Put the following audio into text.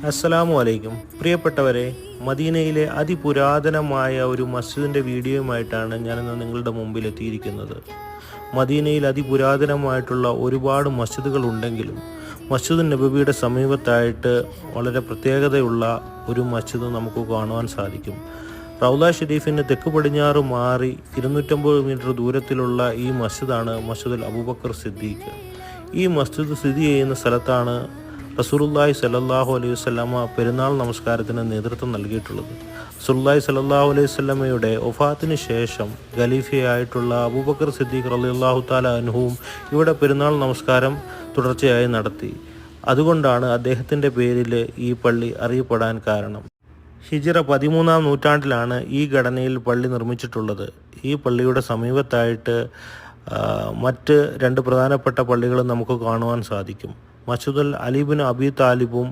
അസ്സലാമു അലൈക്കും. പ്രിയപ്പെട്ടവരെ, മദീനയിലെ അതിപുരാതനമായ ഒരു മസ്ജിദിൻ്റെ വീഡിയോയുമായിട്ടാണ് ഞാനിന്ന് നിങ്ങളുടെ മുമ്പിൽ എത്തിയിരിക്കുന്നത്. മദീനയിൽ അതിപുരാതനമായിട്ടുള്ള ഒരുപാട് മസ്ജിദുകൾ ഉണ്ടെങ്കിലും മസ്ജിദ് നബവിയുടെ സമീപത്തായിട്ട് വളരെ പ്രത്യേകതയുള്ള ഒരു മസ്ജിദ് നമുക്ക് കാണുവാൻ സാധിക്കും. റൗള ഷെരീഫിന് തെക്ക് പടിഞ്ഞാറ് മാറി 250 മീറ്റർ ദൂരത്തിലുള്ള ഈ മസ്ജിദാണ് മസ്ജിദുൽ അബൂബക്കർ സിദ്ദീഖ്. ഈ മസ്ജിദ് സ്ഥിതി ചെയ്യുന്ന സ്ഥലത്താണ് റസൂലുള്ളാഹി സ്വല്ലല്ലാഹു അലൈഹി വസല്ലമ പെരുന്നാൾ നമസ്കാരത്തിന് നേതൃത്വം നൽകിയിട്ടുള്ളത്. റസൂലുള്ളാഹി സ്വല്ലല്ലാഹു അലൈഹി വസല്ലമയുടെ വഫാത്തിന് ശേഷം ഖലീഫയായിട്ടുള്ള അബൂബക്കർ സിദ്ദീഖ് റളിയല്ലാഹു തആല അൻഹുവും ഇവിടെ പെരുന്നാൾ നമസ്കാരം തുടർച്ചയായി നടത്തി. അതുകൊണ്ടാണ് അദ്ദേഹത്തിൻ്റെ പേരിൽ ഈ പള്ളി അറിയപ്പെടാൻ കാരണം. ഹിജ്റ 13-ാം നൂറ്റാണ്ടിലാണ് ഈ ഘടനയിൽ പള്ളി നിർമ്മിച്ചിട്ടുള്ളത്. ഈ പള്ളിയുടെ സമീപത്തായിട്ട് മറ്റ് രണ്ട് പ്രധാനപ്പെട്ട പള്ളികളും നമുക്ക് കാണുവാൻ സാധിക്കും. മസ്ജിദുൽ അലി ബിൻ അബി താലിബും